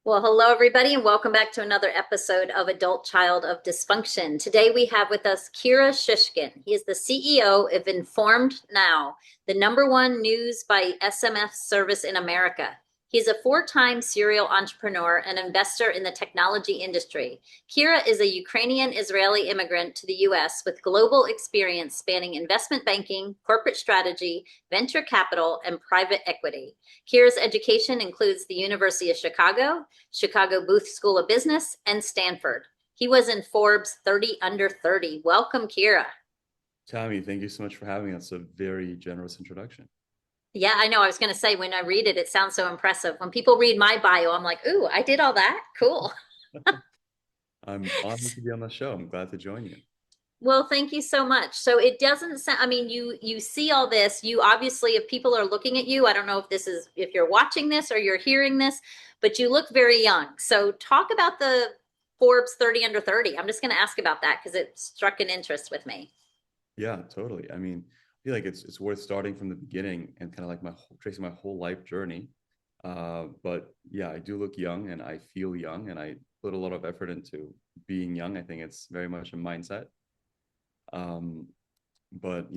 Well, hello, everybody, and welcome back to another episode of Adult Child of Dysfunction. Today, we have with us Kira Shishkin. He is the CEO of Informed Now, the number one news by SMS service in America. He's a four-time serial entrepreneur and investor in the technology industry. Kira is a Ukrainian-Israeli immigrant to the U.S. with global experience spanning investment banking, corporate strategy, venture capital, and private equity. Kira's education includes the University of Chicago, Chicago Booth School of Business, and Stanford. He was in Forbes 30 Under 30. Welcome, Kira. Tammy, thank you so much for having us. A very generous introduction. Yeah, I know. I was going to say, when I read it, it sounds so impressive. When people read my bio, I'm like, ooh, I did all that. Cool. I'm honored to be on the show. I'm glad to join you. Well, thank you so much. So it doesn't sound, I mean, you see all this, you obviously, if people are looking at you, I don't know if this is, if you're watching this or you're hearing this, but you look very young. So talk about the Forbes 30 Under 30. I'm just going to ask about that because it struck an interest with me. Yeah, totally. I mean, I feel like it's worth starting from the beginning and kind of like tracing my whole life journey. But yeah, I do look young and I feel young and I put a lot of effort into being young. I think it's very much a mindset. Um, but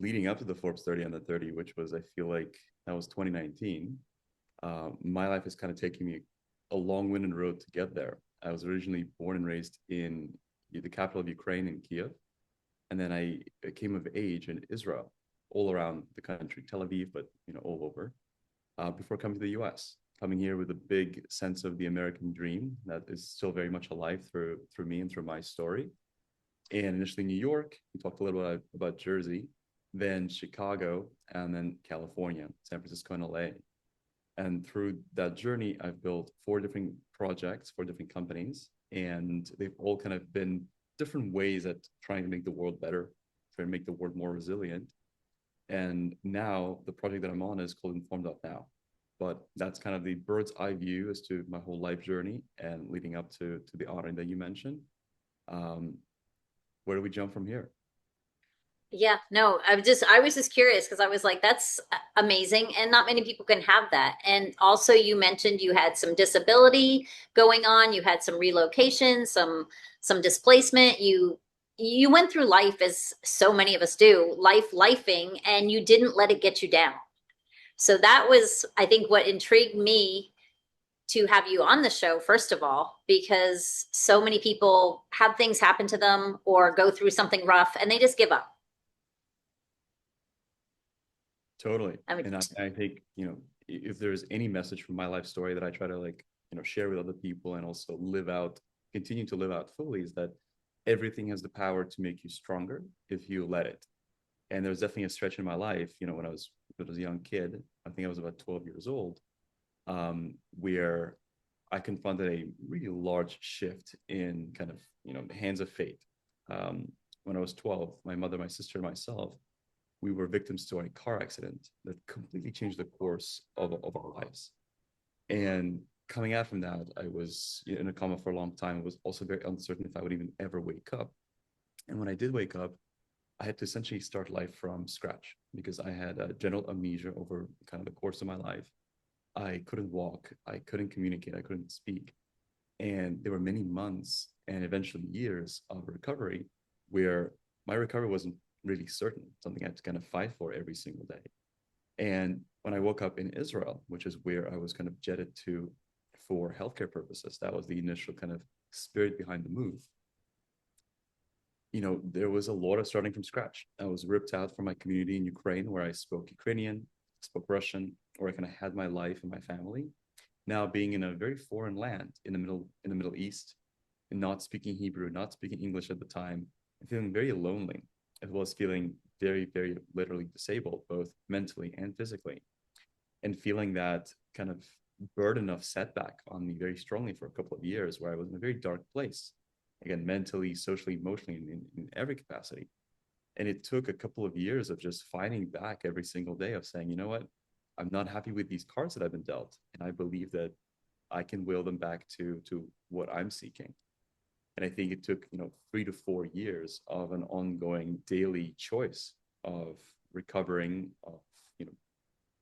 leading up to the Forbes 30 under 30, which was I feel like that was 2019. My life is kind of taking me a long-winded road to get there. I was originally born and raised in the capital of Ukraine, in Kiev, and then I came of age in Israel, all around the country, Tel Aviv, but all over, before coming to the U.S. Coming here with a big sense of the American dream that is still very much alive through me and through my story. And initially New York, we talked a little bit about Jersey, then Chicago, and then California, San Francisco, and LA. And through that journey, I've built four different projects, four different companies, and they've all kind of been different ways at trying to make the world better, trying to make the world more resilient. And now the project that I'm on is called Informed Now. But that's kind of the bird's eye view as to my whole life journey and leading up to the audit that you mentioned. Um, where do we jump from here? Yeah, no, I was just curious because I was like, that's amazing. And not many people can have that. And also, you mentioned you had some disability going on, you had some relocation, some displacement. You went through life as so many of us do, lifing, and you didn't let it get you down. So that was, I think, what intrigued me to have you on the show, first of all, because so many people have things happen to them or go through something rough and they just give up. Totally. I mean, And I think, if there's any message from my life story that I try to share with other people and also live out, continue to live out fully is that everything has the power to make you stronger if you let it. And there was definitely a stretch in my life, when I was a young kid, I think I was about 12 years old, where I confronted a really large shift in kind of, the hands of fate. When I was 12, my mother, my sister, and myself, we were victims to a car accident that completely changed the course of our lives. And coming out from that, I was in a coma for a long time. I was also very uncertain if I would even ever wake up. And when I did wake up, I had to essentially start life from scratch because I had a general amnesia over kind of the course of my life. I couldn't walk, I couldn't communicate, I couldn't speak. And there were many months and eventually years of recovery where my recovery wasn't really certain, something I had to kind of fight for every single day. And when I woke up in Israel, which is where I was kind of jetted to for healthcare purposes, that was the initial kind of spirit behind the move. There was a lot of starting from scratch. I was ripped out from my community in Ukraine, where I spoke Ukrainian, spoke Russian, where I kind of had my life and my family. Now being in a very foreign land in the Middle East, and not speaking Hebrew, not speaking English at the time, and feeling very lonely, as well as feeling very, very literally disabled, both mentally and physically, and feeling that kind of burden of setback on me very strongly for a couple of years, where I was in a very dark place, again, mentally, socially, emotionally, in every capacity. And it took a couple of years of just fighting back every single day of saying, you know what, I'm not happy with these cards that I've been dealt, and I believe that I can will them back to what I'm seeking. And I think it took 3 to 4 years of an ongoing daily choice of recovering, of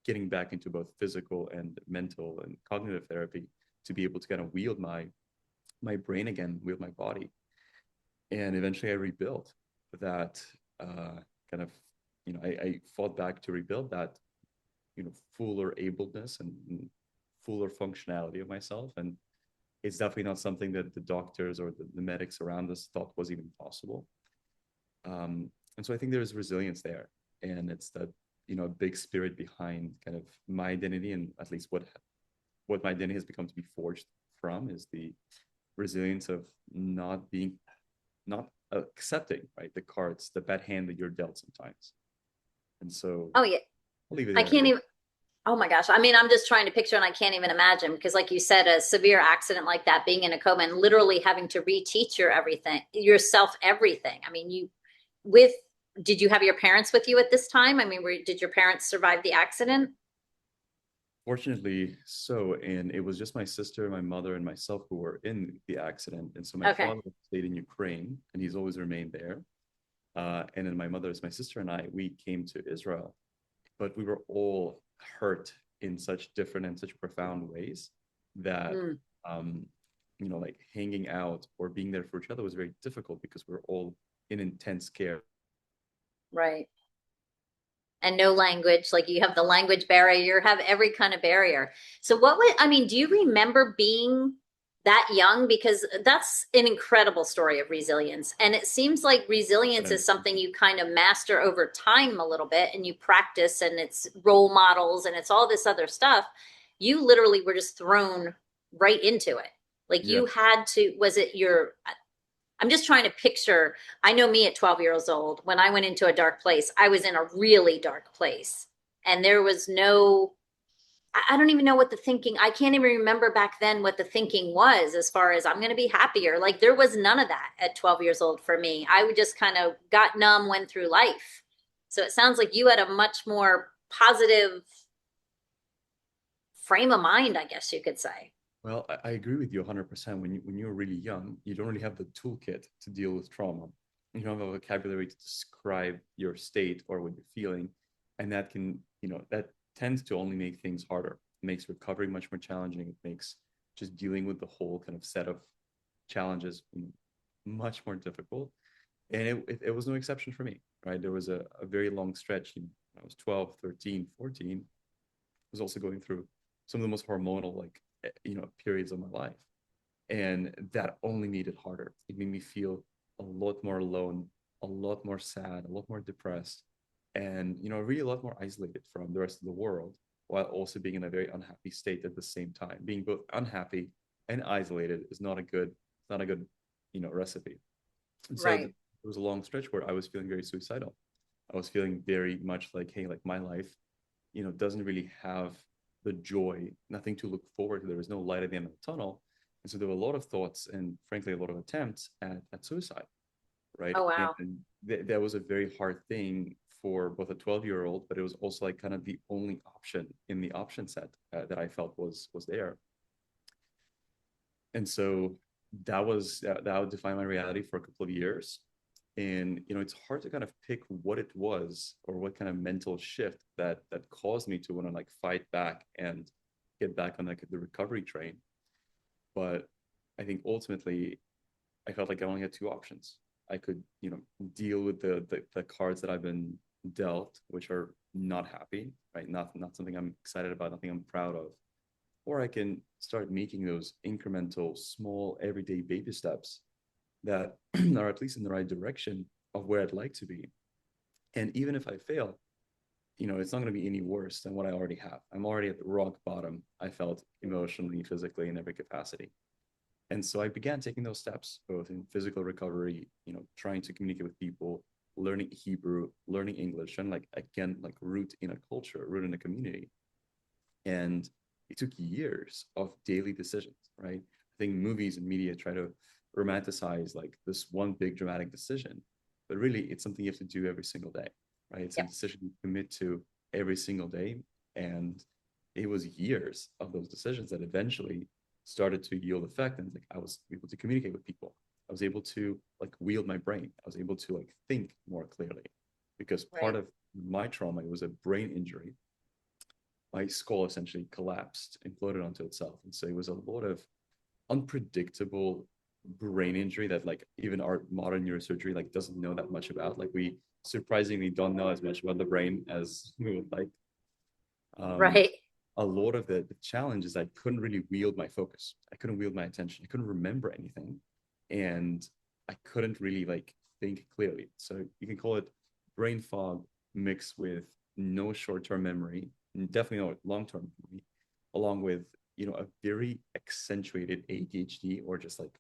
getting back into both physical and mental and cognitive therapy to be able to kind of wield my brain again, wield my body. And eventually I rebuilt that kind of, I fought back to rebuild that, fuller ableness and fuller functionality of myself. And it's definitely not something that the doctors or the medics around us thought was even possible. And so I think there's resilience there. And it's that, a big spirit behind kind of my identity, and at least what my identity has become to be forged from is the resilience of not accepting, right, the cards, the bad hand that you're dealt sometimes. And so Oh yeah. I'll leave it I there. can't even, oh my gosh. I mean, I'm just trying to picture and I can't even imagine because like you said, a severe accident like that, being in a coma and literally having to reteach yourself everything. I mean, with, did you have your parents with you at this time? I mean, did your parents survive the accident? Fortunately, so, and it was just my sister, my mother, and myself who were in the accident. And so my Okay. father stayed in Ukraine, and he's always remained there. And then my sister and I, we came to Israel, but we were all hurt in such different and such profound ways that, Mm, um, like hanging out or being there for each other was very difficult because we were all in intense care. right. And no language, like you have the language barrier, you have every kind of barrier. So I mean, do you remember being that young? Because that's an incredible story of resilience. And it seems like resilience And is something you kind of master over time a little bit and you practice and it's role models and it's all this other stuff. You literally were just thrown right into it. Like yeah, you had to, was it your, I'm just trying to picture. I know me at 12 years old, when I went into a dark place, I was in a really dark place. And there was no, I don't even know what the thinking, I can't even remember back then what the thinking was as far as I'm going to be happier. Like there was none of that at 12 years old for me. I would just kind of got numb, went through life. So it sounds like you had a much more positive frame of mind, I guess you could say. well, I agree with you 100%. When you're really young, you don't really have the toolkit to deal with trauma. You don't have a vocabulary to describe your state or what you're feeling, and that can, that tends to only make things harder. It makes recovery much more challenging. It makes just dealing with the whole kind of set of challenges much more difficult. And it was no exception for me, right? There was a very long stretch. I was 12, 13, 14. I was also going through some of the most hormonal, like, periods of my life. And that only made it harder. It made me feel a lot more alone, a lot more sad, a lot more depressed, and, really a lot more isolated from the rest of the world, while also being in a very unhappy state at the same time. Being both unhappy and isolated is not a good, recipe. And so Right. there was a long stretch where I was feeling very suicidal. I was feeling very much like, hey, like my life, doesn't really have the joy, nothing to look forward to. There was no light at the end of the tunnel. And so there were a lot of thoughts and frankly, a lot of attempts at suicide, right? Oh, And, wow. that was a very hard thing for both a 12-year-old, but it was also like kind of the only option in the option set that I felt was there. And so that would define my reality for a couple of years. And it's hard to kind of pick what it was or what kind of mental shift that caused me to want to like fight back and get back on like the recovery train. But I think ultimately I felt like I only had two options. I could, deal with the cards that I've been dealt, which are not happy, right? Not something I'm excited about, nothing I'm proud of. Or I can start making those incremental, small, everyday baby steps that are at least in the right direction of where I'd like to be. And even if I fail, it's not going to be any worse than what I already have. I'm already at the rock bottom. I felt emotionally, physically, in every capacity. And so I began taking those steps, both in physical recovery, trying to communicate with people, learning Hebrew, learning English, and like, again, like root in a culture, root in a community. And it took years of daily decisions, right? I think movies and media try to romanticize like this one big dramatic decision, but really it's something you have to do every single day, right? It's a Yep. decision you commit to every single day. And it was years of those decisions that eventually started to yield effect. And like I was able to communicate with people. I was able to like wield my brain. I was able to like think more clearly because part Right. of my trauma, it was a brain injury. my skull essentially collapsed and floated onto itself. And so it was a lot of unpredictable brain injury that like even our modern neurosurgery like doesn't know that much about. Like we surprisingly don't know as much about the brain as we would like. Um, Right. a lot of the challenge is I couldn't really wield my focus. I couldn't wield my attention. I couldn't remember anything. And I couldn't really like think clearly. So you can call it brain fog mixed with no short-term memory, and definitely no long-term memory, along with, a very accentuated ADHD or just like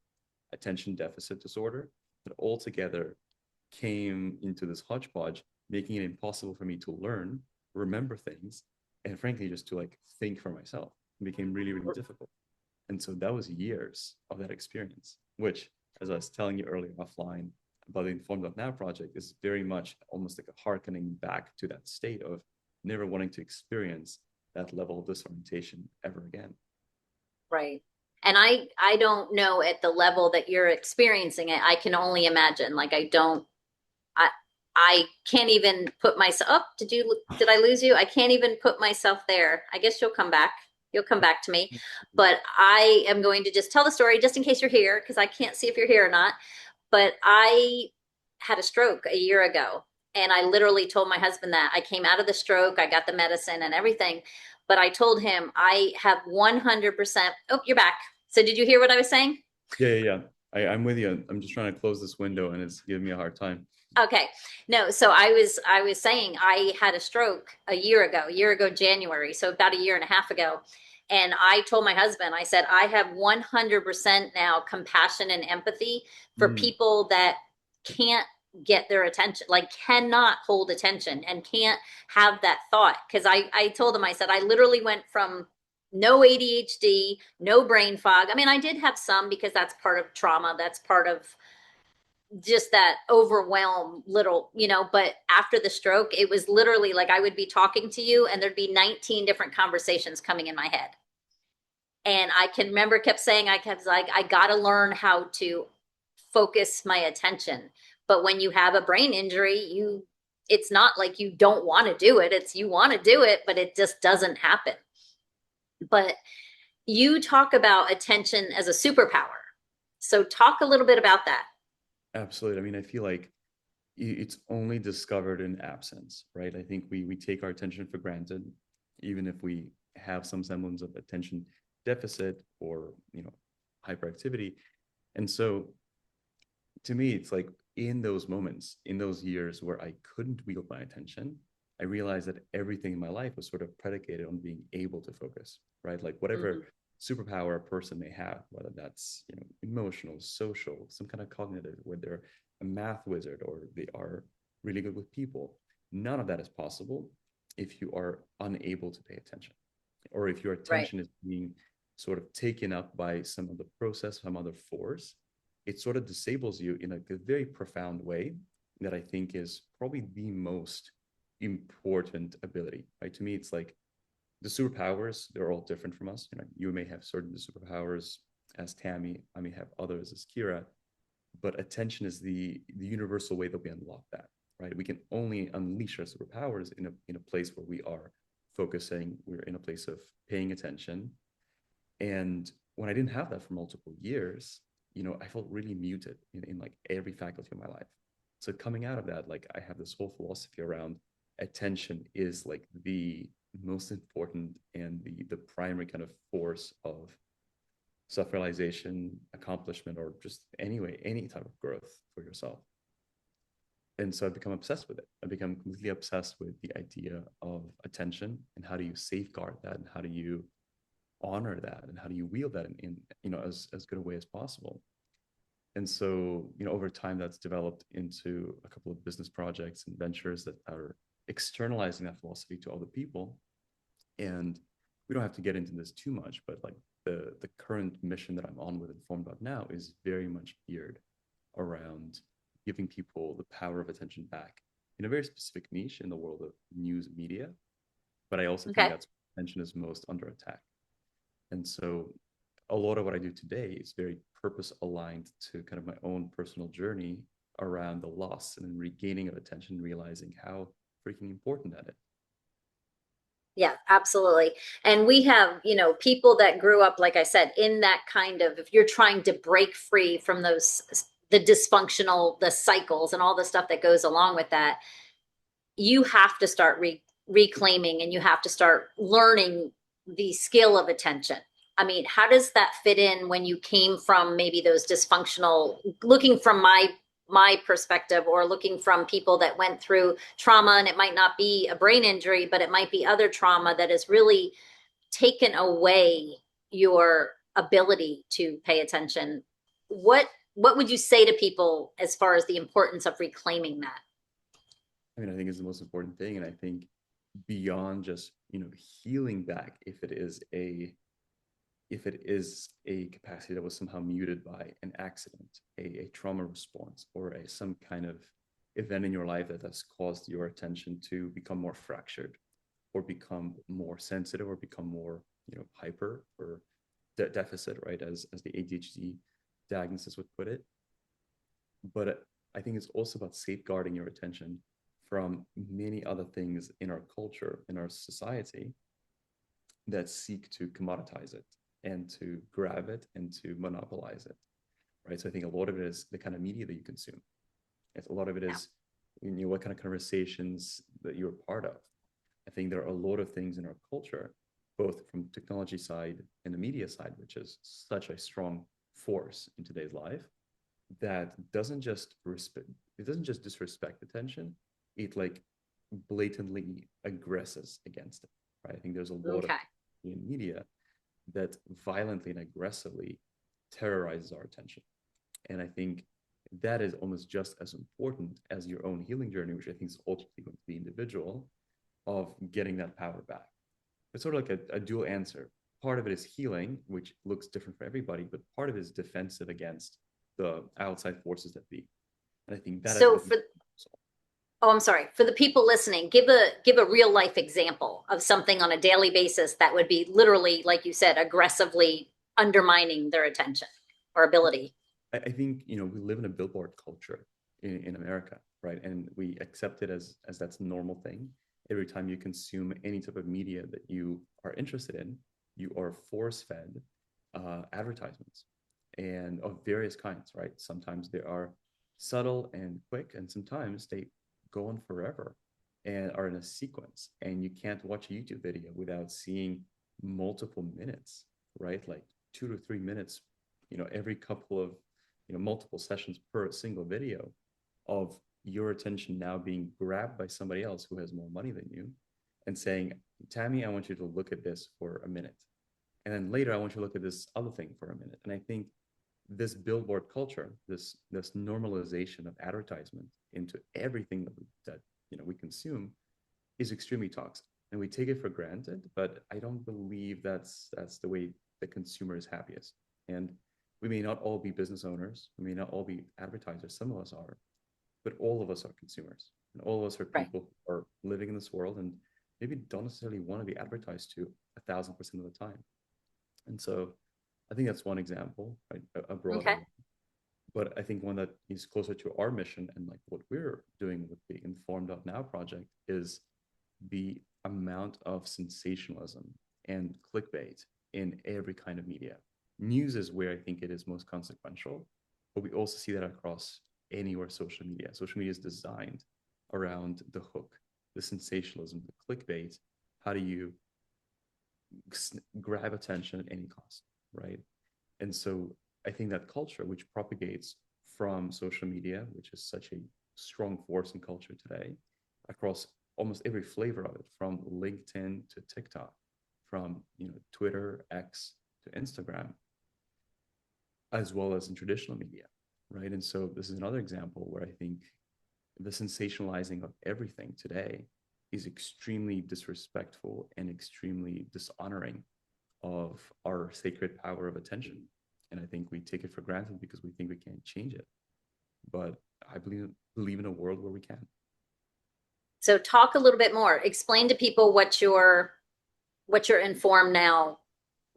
attention deficit disorder that altogether came into this hodgepodge, making it impossible for me to learn, remember things, and frankly, just to like think for myself. It became really, really difficult. And so that was years of that experience, which, as I was telling you earlier offline about the Informed Now project, is very much almost like a harkening back to that state of never wanting to experience that level of disorientation ever again. Right. And I don't know at the level that you're experiencing it. I can only imagine. Like I I can't even put myself up. Did I lose you? I can't even put myself there. I guess you'll come back. You'll come back to me. But I am going to just tell the story just in case you're here, because I can't see if you're here or not. But I had a stroke a year ago. And I literally told my husband that I came out of the stroke, I got the medicine and everything. But I told him I have 100%. Oh, you're back. So did you hear what I was saying? Yeah. I'm with you. I'm just trying to close this window and it's giving me a hard time. Okay. No, so I was saying I had a stroke a year ago January, so about a year and a half ago. And I told my husband, I said, I have 100% now compassion and empathy for Mm. people that can't get their attention, like cannot hold attention and can't have that thought. Cause I told him, I said, I literally went from no ADHD, no brain fog. I mean, I did have some because that's part of trauma. That's part of just that overwhelm little, but after the stroke, it was literally like I would be talking to you and there'd be 19 different conversations coming in my head. And I can remember kept saying, I kept like, I got to learn how to focus my attention. But when you have a brain injury, it's not like you don't want to do it. It's you want to do it, but it just doesn't happen. But you talk about attention as a superpower. So talk a little bit about that. Absolutely. I mean, I feel like it's only discovered in absence, right? I think we take our attention for granted, even if we have some semblance of attention deficit or hyperactivity. And so to me, it's like in those moments, in those years where I couldn't wield my attention, I realized that everything in my life was sort of predicated on being able to focus, right? Like whatever Mhm. superpower a person may have, whether that's emotional, social, some kind of cognitive, whether they're a math wizard or they are really good with people. None of that is possible if you are unable to pay attention, or if your Right. attention is being sort of taken up by some other process, some other force. It sort of disables you in a very profound way that I think is probably the most important ability, right? To me, it's like the superpowers, they're all different from us. You may have certain superpowers as Tammy, I may have others as Kira, but attention is the universal way that we unlock that, right? We can only unleash our superpowers in a place where we are focusing, we're in a place of paying attention. And when I didn't have that for multiple years, I felt really muted in like every faculty of my life. So coming out of that, like I have this whole philosophy around attention is like the most important and the primary kind of force of self-realization, accomplishment, or just anyway, any type of growth for yourself. And so I've become obsessed with it. I've become completely obsessed with the idea of attention and how do you safeguard that and how do you honor that and how do you wield that in as good a way as possible. And so over time that's developed into a couple of business projects and ventures that are externalizing that philosophy to other people. And we don't have to get into this too much, but like the current mission that I'm on with Informed Now is very much geared around giving people the power of attention back in a very specific niche in the world of news media. But I also think Okay. that's attention is most under attack. And so a lot of what I do today is very purpose aligned to kind of my own personal journey around the loss and regaining of attention, realizing how freaking important that is. Yeah, absolutely. And we have, people that grew up, like I said, in that kind of, if you're trying to break free from the dysfunctional, the cycles and all the stuff that goes along with that, you have to start reclaiming and you have to start learning the skill of attention. I mean, how does that fit in when you came from maybe those dysfunctional, looking from my perspective, or looking from people that went through trauma, and it might not be a brain injury, but it might be other trauma that has really taken away your ability to pay attention. What would you say to people as far as the importance of reclaiming that? I mean, I think it's the most important thing. And I think beyond just, healing back, if it is a capacity that was somehow muted by an accident, a trauma response, or some kind of event in your life that has caused your attention to become more fractured, or become more sensitive, or become more, hyper or deficit, right? As the ADHD diagnosis would put it. But I think it's also about safeguarding your attention from many other things in our culture, in our society, that seek to commoditize it and to grab it and to monopolize it, right? So I think a lot of it is the kind of media that you consume. It's a lot of it Yeah. is, what kind of conversations that you're part of. I think there are a lot of things in our culture, both from technology side and the media side, which is such a strong force in today's life, that doesn't just disrespect attention, it like blatantly aggresses against it, right? I think there's a lot of Okay. in media that violently and aggressively terrorizes our attention. And I think that is almost just as important as your own healing journey, which I think is ultimately going to be individual, of getting that power back. It's sort of like a dual answer. Part of it is healing, which looks different for everybody, but part of it is defensive against the outside forces that be. And I think that is So what we. for Oh, I'm sorry. For the people listening, give a real life example of something on a daily basis that would be literally, like you said, aggressively undermining their attention or ability. I think we live in a billboard culture in America, right? And we accept it as that's a normal thing. Every time you consume any type of media that you are interested in, you are force fed advertisements, and of various kinds, right? Sometimes they are subtle and quick, and sometimes they go on forever and are in a sequence, and you can't watch a YouTube video without seeing multiple minutes, right? Like 2 to 3 minutes, every couple of, multiple sessions per single video, of your attention now being grabbed by somebody else who has more money than you, and saying, Tammy, I want you to look at this for a minute. And then later, I want you to look at this other thing for a minute. And I think this billboard culture, this normalization of advertisement into everything that we consume, is extremely toxic, and we take it for granted. But I don't believe that's the way the consumer is happiest. And we may not all be business owners, we may not all be advertisers. Some of us are, but all of us are consumers, and all of us are Right. people who are living in this world and maybe don't necessarily want to be advertised to 1,000% of the time. And so I think that's one example, right? A broader Okay. one. But I think one that is closer to our mission and like what we're doing with the Informed Up Now project is the amount of sensationalism and clickbait in every kind of media. News is where I think it is most consequential, but we also see that across anywhere social media. Social media is designed around the hook, the sensationalism, the clickbait. How do you grab attention at any cost, right? And so I think that culture, which propagates from social media, which is such a strong force in culture today, across almost every flavor of it, from LinkedIn to TikTok, from Twitter, X to Instagram, as well as in traditional media, right? And so this is another example where I think the sensationalizing of everything today is extremely disrespectful and extremely dishonoring of our sacred power of attention. And I think we take it for granted because we think we can't change it. But I believe in a world where we can. So talk a little bit more. Explain to people what your Inform Now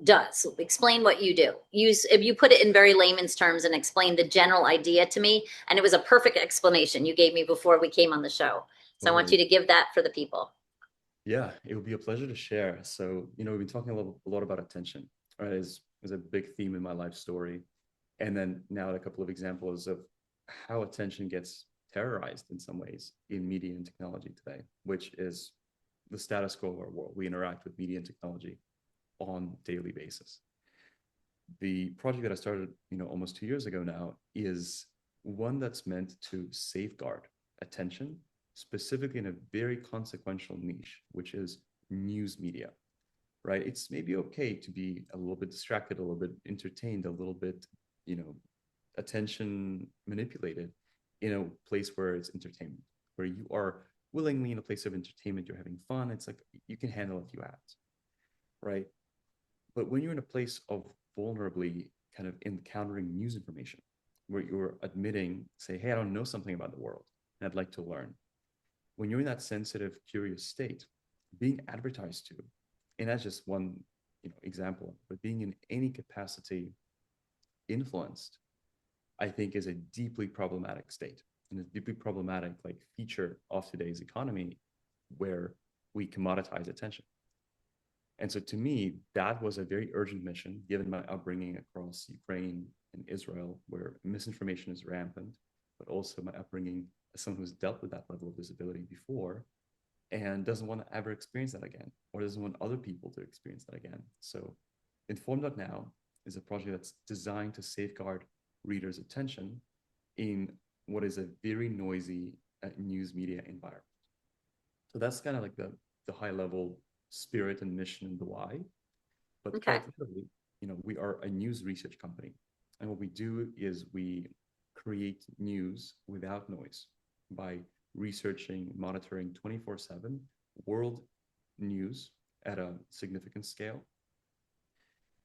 does. Explain what you do. Use if you put it in very layman's terms and explain the general idea to me. And it was a perfect explanation you gave me before we came on the show. So I want Totally. you to give that for the people. Yeah, it would be a pleasure to share. So, we've been talking a lot about attention, right? Is a big theme in my life story. And then now a couple of examples of how attention gets terrorized in some ways in media and technology today, which is the status quo of our world. We interact with media and technology on a daily basis. The project that I started, almost 2 years ago now is one that's meant to safeguard attention, specifically in a very consequential niche, which is news media, right? It's maybe okay to be a little bit distracted, a little bit entertained, a little bit, attention manipulated in a place where it's entertainment, where you are willingly in a place of entertainment, you're having fun. It's like you can handle a few ads, right? But when you're in a place of vulnerably kind of encountering news information, where you're admitting, say, hey, I don't know something about the world, and I'd like to learn. When you're in that sensitive, curious state, being advertised to, and that's just one example, but being in any capacity influenced, I think is a deeply problematic state and a deeply problematic feature of today's economy where we commoditize attention. And so to me, that was a very urgent mission, given my upbringing across Ukraine and Israel, where misinformation is rampant, but also my upbringing as someone who's dealt with that level of visibility before and doesn't want to ever experience that again, or doesn't want other people to experience that again. So Inform.now is a project that's designed to safeguard readers' attention in what is a very noisy news media environment. So that's kind of like the high level spirit and mission and the why. But Okay. quite literally, we are a news research company. And what we do is we create news without noise by researching, monitoring 24/7 world news at a significant scale.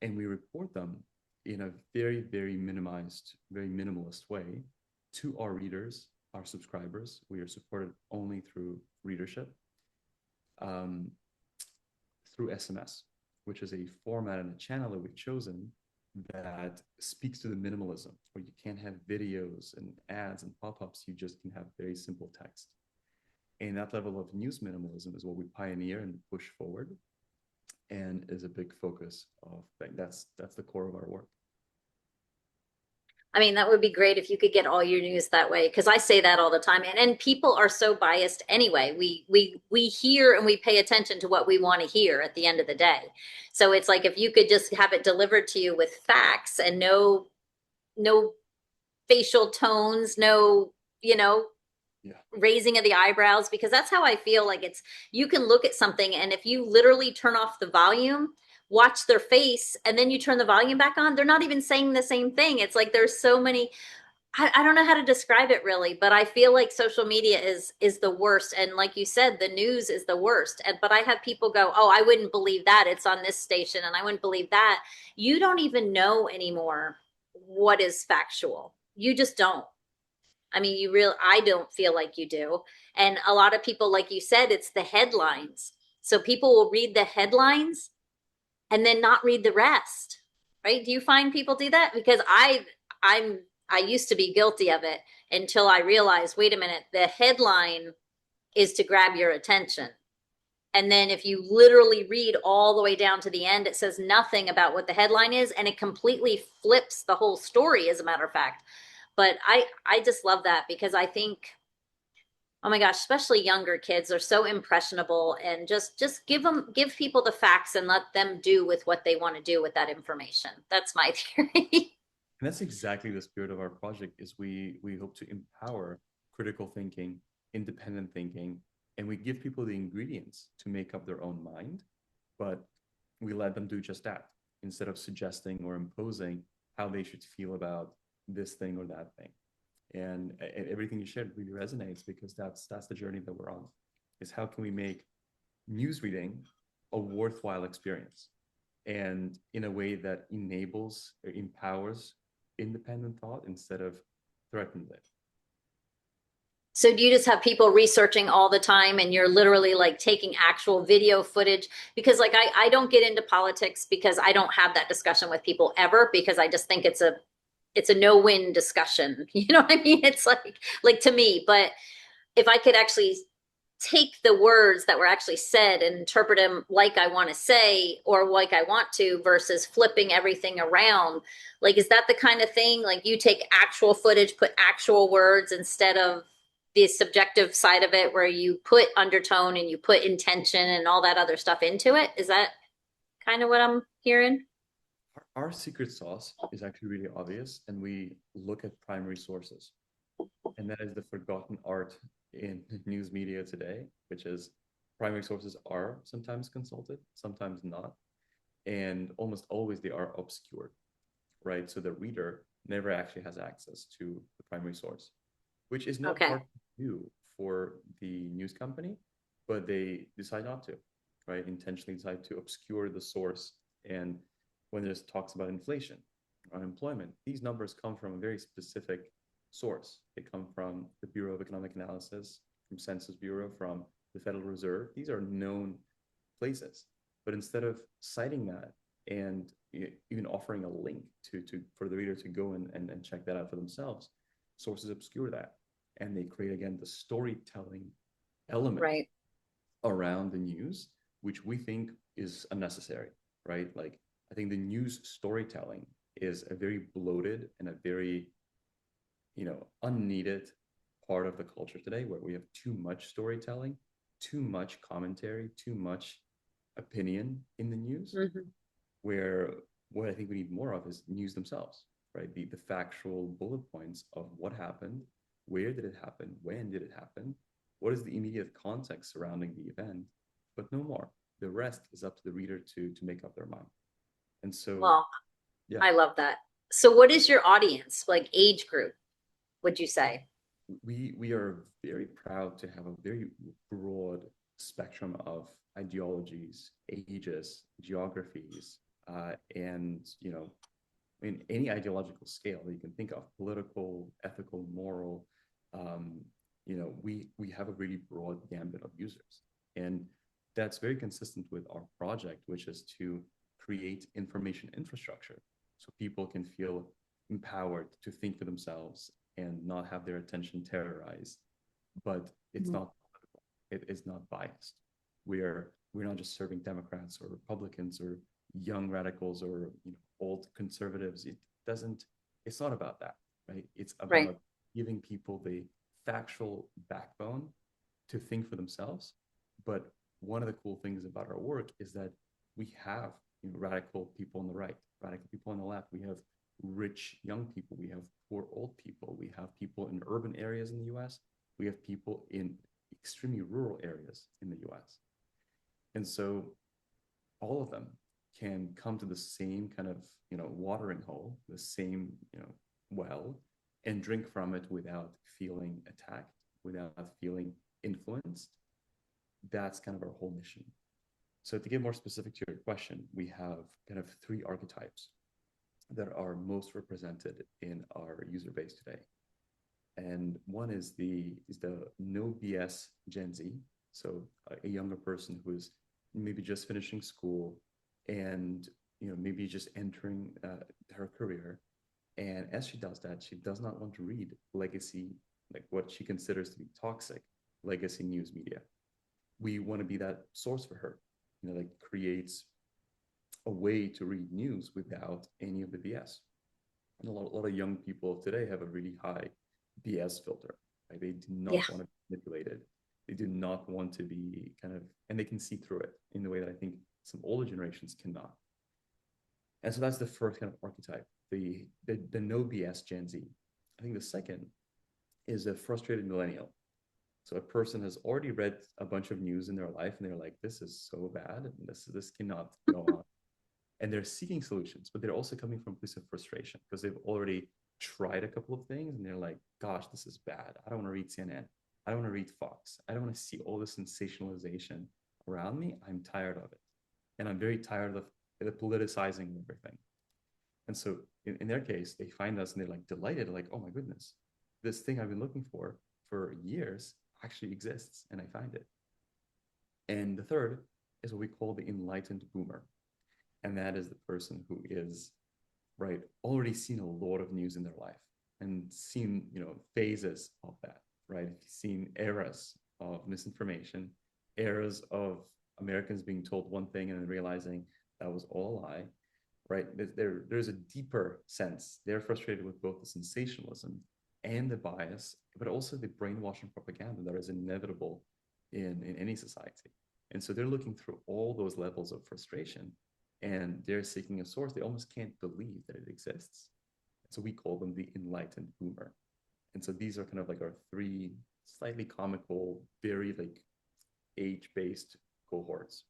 And we report them in a very, very minimized, very minimalist way to our readers, our subscribers. We are supported only through readership, through SMS, which is a format and a channel that we've chosen that speaks to the minimalism, where you can't have videos and ads and pop-ups. You just can have very simple text. And that level of news minimalism is what we pioneer and push forward, and is a big focus of that's the core of our work. I mean, that would be great if you could get all your news that way, because I say that all the time. And people are so biased anyway. We hear and we pay attention to what we want to hear at the end of the day. So it's like if you could just have it delivered to you with facts and no facial tones, no, raising of the eyebrows, because that's how I feel like you can look at something and if you literally turn off the volume, watch their face, and then you turn the volume back on, they're not even saying the same thing. It's like there's so many, I don't know how to describe it really, but I feel like social media is the worst. And like you said, the news is the worst. But I have people go, oh, I wouldn't believe that. It's on this station and I wouldn't believe that. You don't even know anymore what is factual. You just don't. I mean, I don't feel like you do. And a lot of people, like you said, it's the headlines. So people will read the headlines and then not read the rest, right? Do you find people do that? Because I used to be guilty of it until I realized, wait a minute, the headline is to grab your attention. And then if you literally read all the way down to the end, it says nothing about what the headline is, and it completely flips the whole story, as a matter of fact. But I just love that, because I think, oh my gosh, especially younger kids are so impressionable, and just give people the facts and let them do with what they want to do with that information. That's my theory. And that's exactly the spirit of our project. Is we hope to empower critical thinking, independent thinking, and we give people the ingredients to make up their own mind, but we let them do just that instead of suggesting or imposing how they should feel about this thing or that thing. And everything you shared really resonates, because that's the journey that we're on, is how can we make news reading a worthwhile experience, and in a way that enables or empowers independent thought instead of threatens it. So do you just have people researching all the time, and you're literally like taking actual video footage? Because like I don't get into politics, because I don't have that discussion with people ever, because I just think it's a no-win discussion. You know what I mean? It's like to me, but if I could actually take the words that were actually said and interpret them like I want to say or like I want to versus flipping everything around. Like, is that the kind of thing? Like, you take actual footage, put actual words instead of the subjective side of it where you put undertone and you put intention and all that other stuff into it? Is that kind of what I'm hearing? Our secret sauce is actually really obvious, and we look at primary sources. And that is the forgotten art in news media today, which is primary sources are sometimes consulted, sometimes not. And almost always they are obscured, right? So the reader never actually has access to the primary source, which is not Okay. hard to do for the news company, but they decide not to, right? Intentionally decide to obscure the source. And when there's talks about inflation, unemployment, these numbers come from a very specific source. They come from the Bureau of Economic Analysis, from Census Bureau, from the Federal Reserve. These are known places. But instead of citing that and even offering a link to for the reader to go and check that out for themselves, sources obscure that. And they create, again, the storytelling element Right. around the news, which we think is unnecessary, right? Like, I think the news storytelling is a very bloated and a very, unneeded part of the culture today, where we have too much storytelling, too much commentary, too much opinion in the news, Mm-hmm. where what I think we need more of is news themselves, right? The factual bullet points of what happened, where did it happen, when did it happen, what is the immediate context surrounding the event, but no more. The rest is up to the reader to make up their mind. And so, Well, yeah, I love that. So, what is your audience, like age group, would you say? we are very proud to have a very broad spectrum of ideologies, ages, geographies, and any ideological scale that you can think of, political, ethical, moral. Um, we have a really broad gambit of users, and that's very consistent with our project, which is to create information infrastructure so people can feel empowered to think for themselves and not have their attention terrorized. But it's Mhm. not political. It is not biased. We're not just serving Democrats or Republicans or young radicals or old conservatives. Doesn't. It's not about that, right? It's Right. about giving people the factual backbone to think for themselves. But one of the cool things about our work is that we have radical people on the right, radical people on the left. We have rich young people. We have poor old people. We have people in urban areas in the US. We have people in extremely rural areas in the US. And so all of them can come to the same kind of, watering hole, the same, well, and drink from it without feeling attacked, without feeling influenced. That's kind of our whole mission. So to get more specific to your question, we have kind of three archetypes that are most represented in our user base today. And one is the no BS Gen Z, so a younger person who is maybe just finishing school and maybe just entering her career. And as she does that, she does not want to read legacy, like what she considers to be toxic legacy news media. We want to be that source for her, that creates a way to read news without any of the BS. And a lot of young people today have a really high BS filter. Right? They do Yeah. not want to be manipulated. They do not want to be and they can see through it in the way that I think some older generations cannot. And so that's the first kind of archetype, the no BS Gen Z. I think the second is a frustrated millennial. So a person has already read a bunch of news in their life and they're like, this is so bad. And this cannot go on. And they're seeking solutions, but they're also coming from a place of frustration because they've already tried a couple of things and they're like, gosh, this is bad. I don't want to read CNN. I don't want to read Fox. I don't want to see all this sensationalization around me. I'm tired of it. And I'm very tired of the politicizing of everything. And so in their case, they find us and they're like delighted, like, oh my goodness, this thing I've been looking for years actually exists and I find it. And the third is what we call the enlightened boomer. And that is the person who is, right, already seen a lot of news in their life and seen, phases of that, right? Seen eras of misinformation, eras of Americans being told one thing and then realizing that was all a lie, right? There's a deeper sense. They're frustrated with both the sensationalism and the bias, but also the brainwashing propaganda that is inevitable in any society. And so they're looking through all those levels of frustration and they're seeking a source. They almost can't believe that it exists. So we call them the enlightened boomer. And so these are kind of like our three slightly comical, very like age-based cohorts.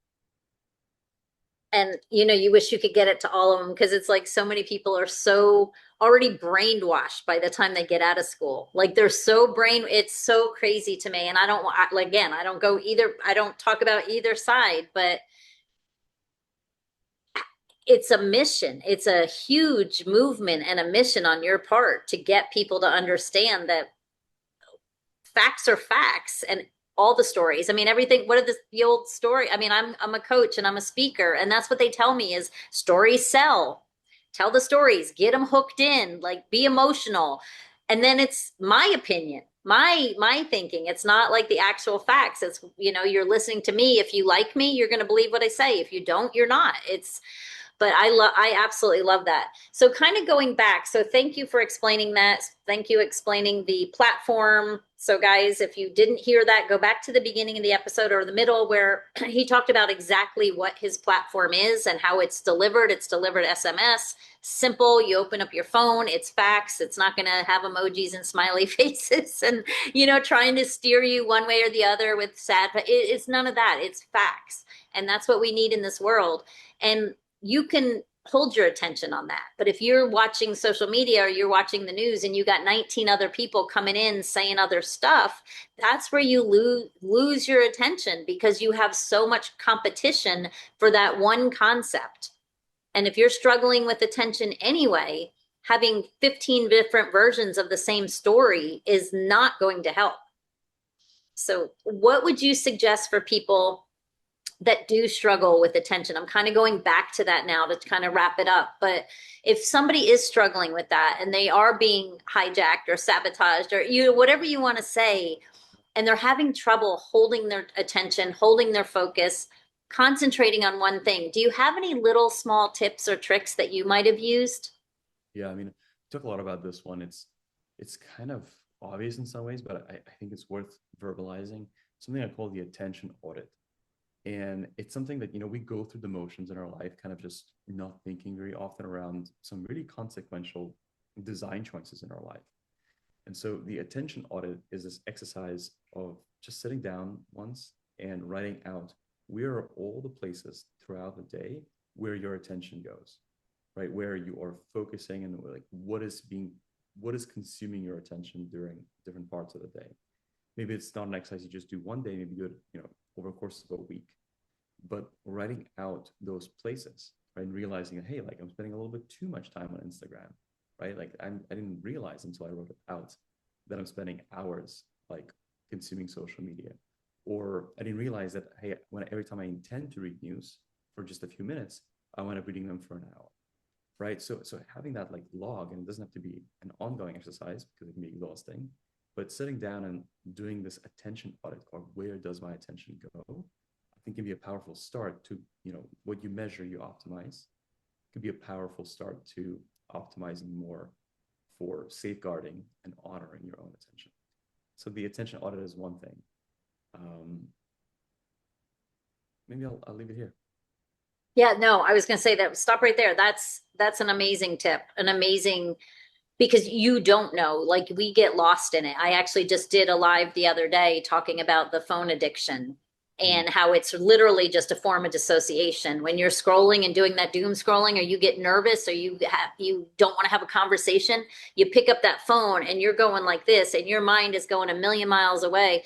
And you wish you could get it to all of them, because it's like so many people are so already brainwashed by the time they get out of school. Like they're so it's so crazy to me. And I don't want, again, I don't go either. I don't talk about either side, but it's a mission. It's a huge movement and a mission on your part to get people to understand that facts are facts, and all the stories. I mean, everything. What are the old story? I mean, I'm a coach and I'm a speaker, and that's what they tell me is stories sell. Tell the stories, get them hooked in, like be emotional. And then it's my opinion, my thinking. It's not like the actual facts. It's, you're listening to me. If you like me, you're going to believe what I say. If you don't, you're not. But I absolutely love that. So kind of going back, so thank you for explaining that. Thank you explaining the platform. So guys, if you didn't hear that, go back to the beginning of the episode or the middle where he talked about exactly what his platform is and how it's delivered. It's delivered SMS, simple. You open up your phone, it's facts. It's not going to have emojis and smiley faces and, trying to steer you one way or the other with sad. It's none of that. It's facts. And that's what we need in this world. And you can hold your attention on that. But if you're watching social media or you're watching the news and you got 19 other people coming in saying other stuff, that's where you lose your attention, because you have so much competition for that one concept. And if you're struggling with attention anyway, having 15 different versions of the same story is not going to help. So what would you suggest for people that do struggle with attention? I'm kind of going back to that now to kind of wrap it up. But if somebody is struggling with that and they are being hijacked or sabotaged or whatever you want to say, and they're having trouble holding their attention, holding their focus, concentrating on one thing, do you have any little small tips or tricks that you might have used? Yeah, I mean, we talk a lot about this one. It's kind of obvious in some ways, but I think it's worth verbalizing. Something I call the attention audit. And it's something that, we go through the motions in our life, kind of just not thinking very often around some really consequential design choices in our life. And so the attention audit is this exercise of just sitting down once and writing out where are all the places throughout the day where your attention goes, right? Where you are focusing and like what is consuming your attention during different parts of the day. Maybe it's not an exercise you just do one day, maybe do it, over the course of a week. But writing out those places, right? And realizing that, hey, like I'm spending a little bit too much time on Instagram, right? Like I didn't realize until I wrote it out that I'm spending hours like consuming social media. Or I didn't realize that, hey, every time I intend to read news for just a few minutes, I wind up reading them for an hour, right? So having that like log, and it doesn't have to be an ongoing exercise because it can be exhausting, but sitting down and doing this attention audit, or where does my attention go, I think can be a powerful start to, what you measure, you optimize. It could be a powerful start to optimizing more for safeguarding and honoring your own attention. So the attention audit is one thing. Maybe I'll leave it here. Yeah, no, I was going to say that. Stop right there. That's an amazing tip, because you don't know, like we get lost in it. I actually just did a live the other day talking about the phone addiction and how it's literally just a form of dissociation. When you're scrolling and doing that doom scrolling, or you get nervous, or you don't want to have a conversation, you pick up that phone and you're going like this and your mind is going a million miles away,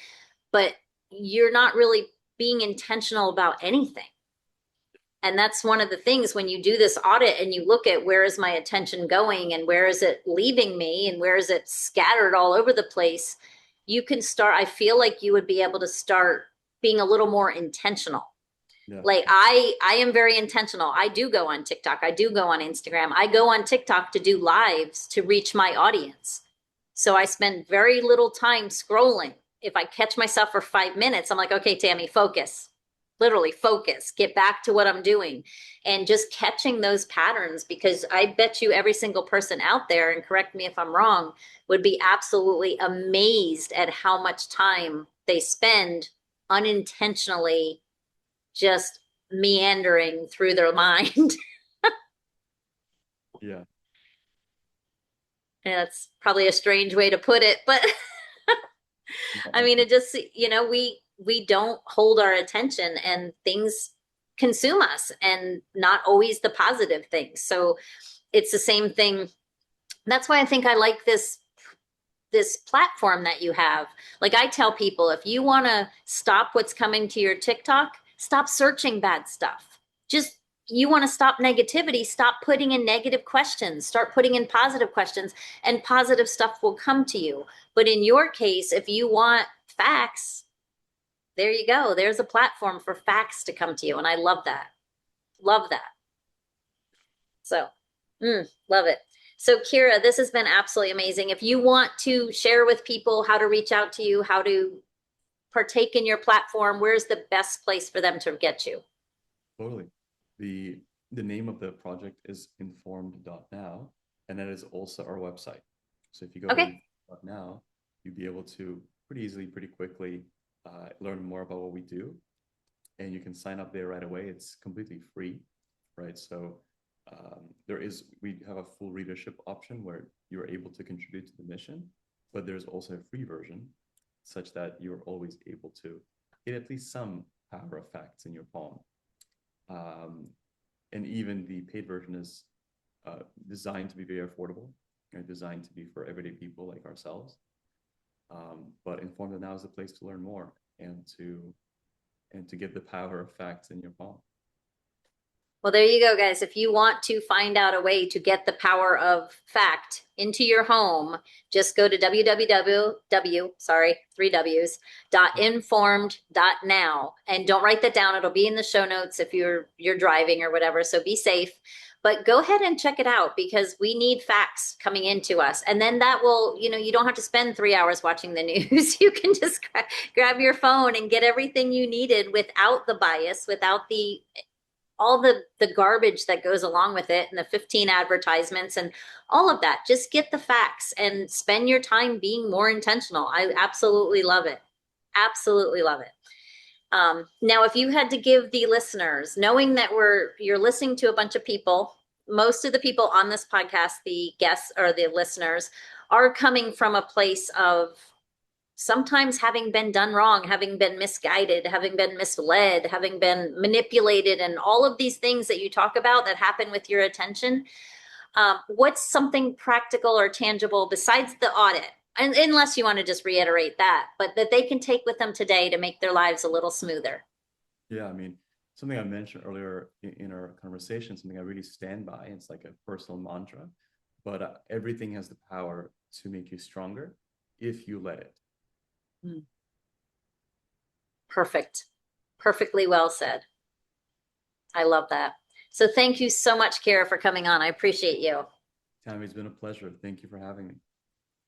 but you're not really being intentional about anything. And that's one of the things when you do this audit and you look at where is my attention going and where is it leaving me and where is it scattered all over the place, you can start, I feel like you would be able to start being a little more intentional. Yeah. Like I am very intentional. I do go on TikTok. I do go on Instagram. I go on TikTok to do lives to reach my audience. So I spend very little time scrolling. if I catch myself for 5 minutes, I'm like, okay, Tammy, focus. Literally focus, get back to what I'm doing, and just catching those patterns, because I bet you every single person out there, and correct me if I'm wrong, would be absolutely amazed at how much time they spend unintentionally just meandering through their mind. Yeah. And that's probably a strange way to put it, but No, I mean, it just, we don't hold our attention, and things consume us, and not always the positive things. So it's the same thing. That's why I think I like this platform that you have. Like, I tell people, if you want to stop what's coming to your TikTok, stop searching bad stuff. Just, you want to stop negativity, stop putting in negative questions, start putting in positive questions, and positive stuff will come to you. But in your case, if you want facts, there you go. There's a platform for facts to come to you. And I love that. Love that. So, love it. So, Kira, this has been absolutely amazing. If you want to share with people how to reach out to you, how to partake in your platform, where's the best place for them to get you? totally. The name of the project is informed.now, and that is also our website. So if you go to Okay. informed.now, you'll be able to pretty easily, pretty quickly learn more about what we do, and you can sign up there right away. It's completely free, right? So we have a full readership option where you're able to contribute to the mission, but there's also a free version such that you're always able to get at least some power of facts in your palm. And even the paid version is designed to be very affordable, and designed to be for everyday people like ourselves. But Informed Now is the place to learn more, and to get the power of facts in your palm. Well, there you go, guys. If you want to find out a way to get the power of fact into your home, just go to www, sorry, three W's, .informed.now. And don't write that down. It'll be in the show notes if you're driving or whatever, so be safe. But go ahead and check it out, because we need facts coming into us. And then that will, you don't have to spend 3 hours watching the news. You can just grab your phone and get everything you needed without the bias, without all the garbage that goes along with it, and the 15 advertisements and all of that. Just get the facts and spend your time being more intentional. I absolutely love it. Absolutely love it. Now, if you had to give the listeners, knowing that you're listening to a bunch of people, most of the people on this podcast, the guests or the listeners, are coming from a place of sometimes having been done wrong, having been misguided, having been misled, having been manipulated, and all of these things that you talk about that happen with your attention. What's something practical or tangible besides the audit? And unless you want to just reiterate that, but that they can take with them today to make their lives a little smoother. Yeah, I mean, something I mentioned earlier in our conversation, something I really stand by. It's like a personal mantra, but everything has the power to make you stronger if you let it. Perfect. Perfectly well said. I love that. So thank you so much, Kira, for coming on. I appreciate you. Tammy, it's been a pleasure. Thank you for having me.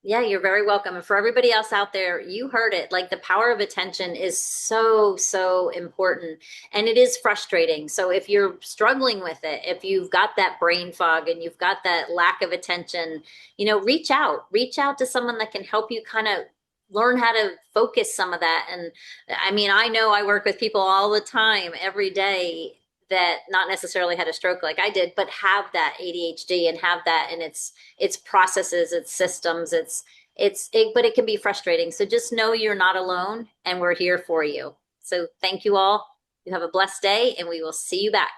Yeah, you're very welcome. And for everybody else out there, you heard it. Like, the power of attention is so, so important. And it is frustrating. So if you're struggling with it, if you've got that brain fog and you've got that lack of attention, reach out to someone that can help you kind of learn how to focus some of that. And I mean, I know I work with people all the time, every day, that not necessarily had a stroke like I did, but have that ADHD and have that in its processes, its systems, but it can be frustrating. So just know you're not alone, and we're here for you. So thank you all. You have a blessed day, and we will see you back.